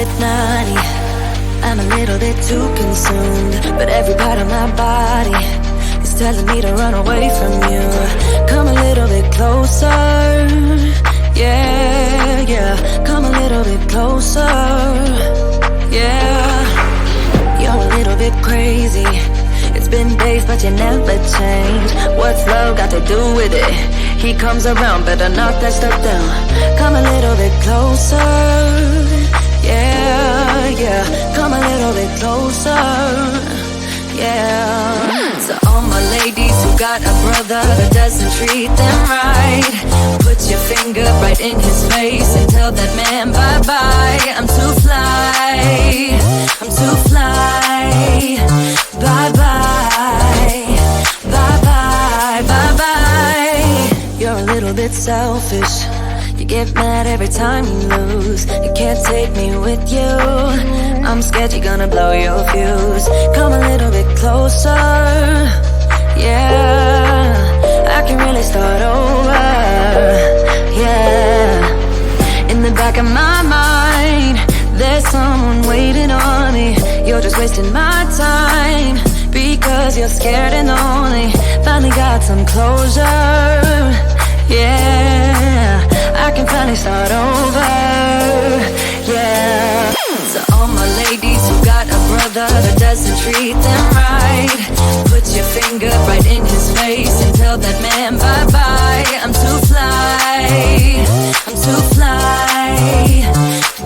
bit naughty, I'm a little bit too consumed, but every part of my body is telling me to run away from you. Come a little bit closer, yeah, yeah. Come a little bit closer, yeah. You're a little bit crazy. It's been days but you never change. What's love got to do with it? He comes around, better knock that stuff down. Come a little bit closer, yeah, yeah. Come a little bit closer, yeah. So all my ladies who got a brother that doesn't treat them right, put your finger right in his face and tell that man bye-bye. I'm too fly, I'm too fly. Bye-bye, bye-bye, bye-bye. You're a little bit selfish. You get mad every time you lose. You can't take me with you. I'm scared you're gonna blow your fuse. Come a little bit closer, yeah. I can really start over, yeah. In the back of my mind, there's someone waiting on me. You're just wasting my time because you're scared and lonely. Finally got some closure, yeah. I can finally start over, yeah. So all my ladies who got a brother that doesn't treat them right, put your finger right in his face and tell that man bye-bye. I'm too fly, I'm too fly.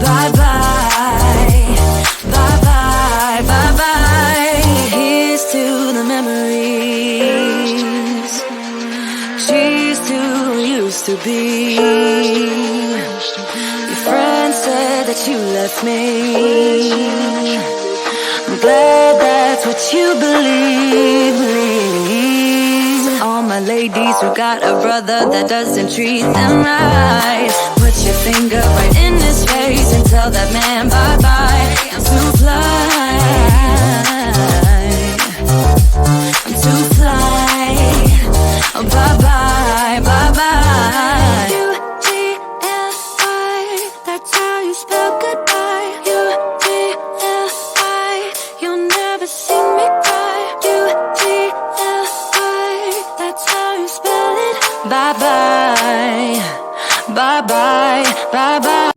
Bye-bye, bye-bye, bye-bye. Here's to the memories. Cheers to who used to be. Your friend said that you left me. I'm glad that's what you believe. All my ladies who got a brother that doesn't treat them right, put your finger right in his face and tell that man bye-bye. I'm too fly, I'm too fly. Oh, bye-bye, bye-bye. U-T-L-I, that's how you spell goodbye. U-T-L-I, you'll never see me cry. U-T-L-I, that's how you spell it. Bye-bye, bye-bye, bye-bye.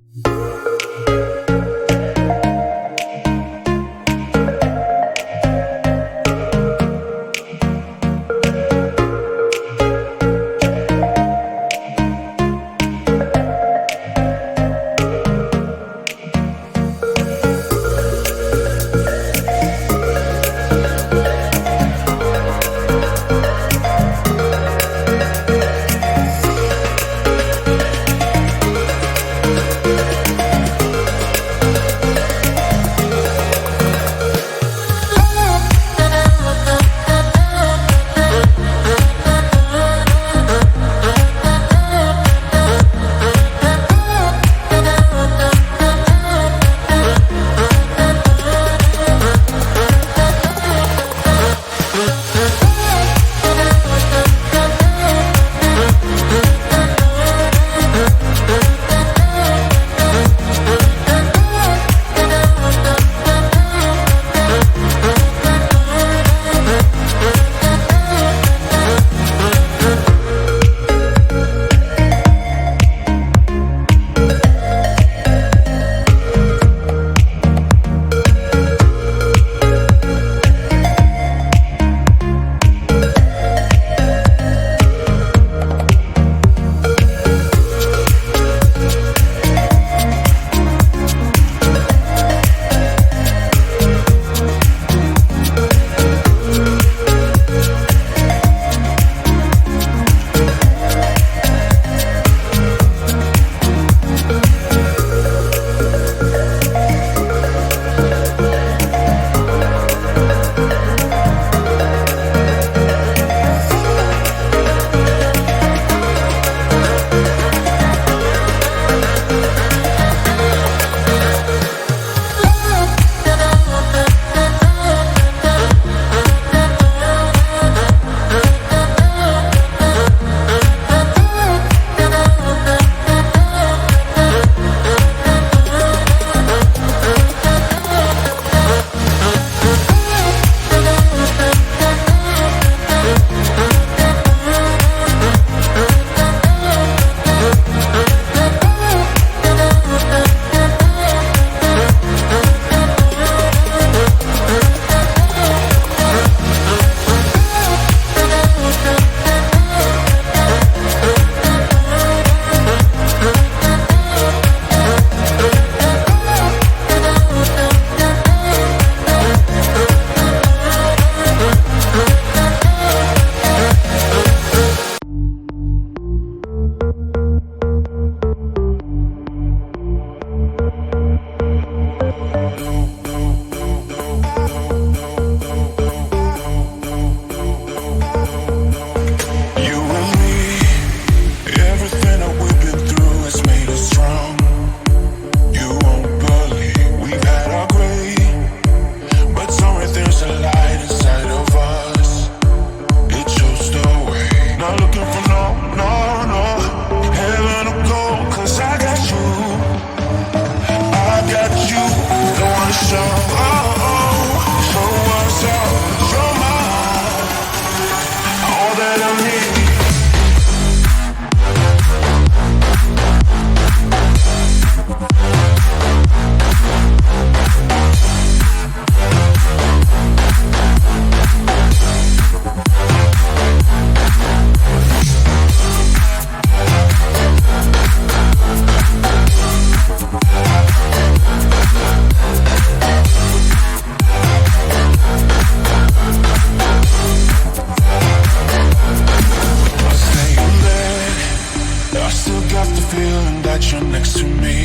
feeling that you're next to me,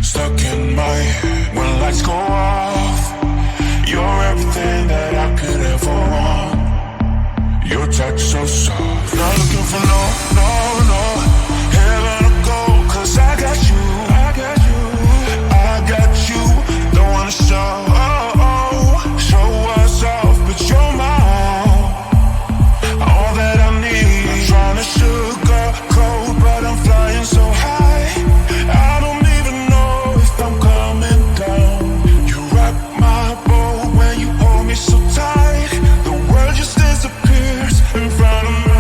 stuck in my head. When lights go off, you're everything that I could ever want. Your touch so soft. Not looking for no heaven or gold, 'cause I got you. Don't wanna show us off, but you're my all that I need. I'm trying to sugarcoat, but I'm flying so high. I don't even know if I'm coming down. You rock my boat when you hold me so tight. The world just disappears in front of me.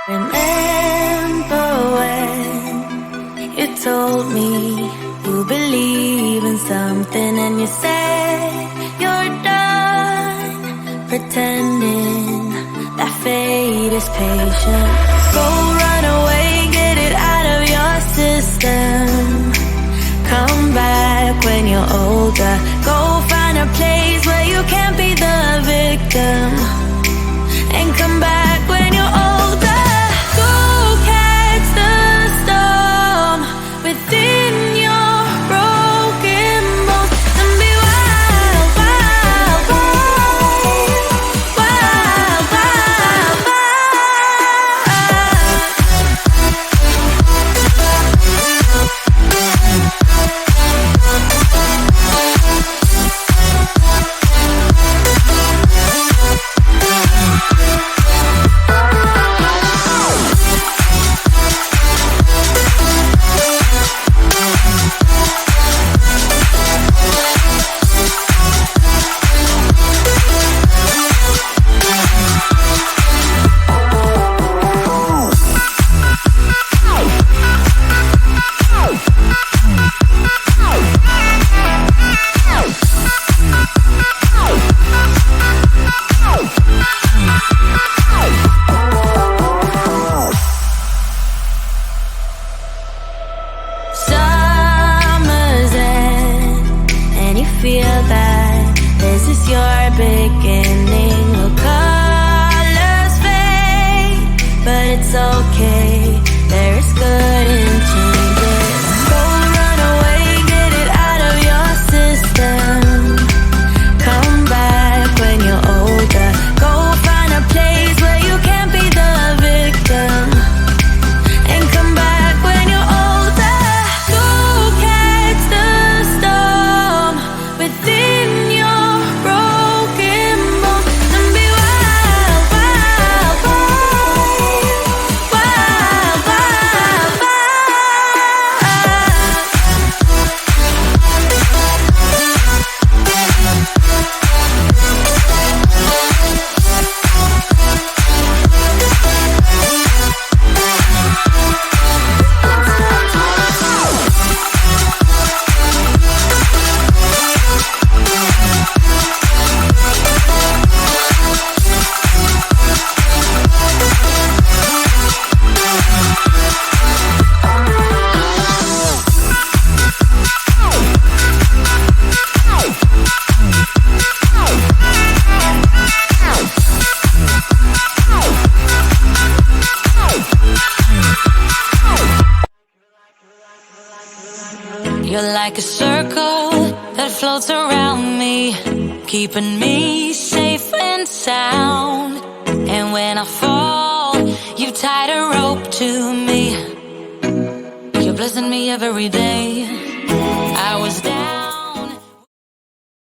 Remember when you told me you believe in something and you said you're done pretending that fate is patient. Go run away, get it out of your system. Come back when you're older. Go find a place where you can't be the victim. And come back when you're older. Within your broken bones, and be wild, wild, wild, wild, wild, feel that this is your beginning. Well, colors fade, but it's okay. There is good in changes. Go run away, get it out of your system. Come back when you're older. Go find a place where you can't be the victim. And come back when you're older. Go catch the storm within your broken bones, and be wild, wild, wild, wild, wild, wild. You're like a circle that floats around me, keeping me safe and sound. And when I fall, you tied a rope to me. blessing me every day.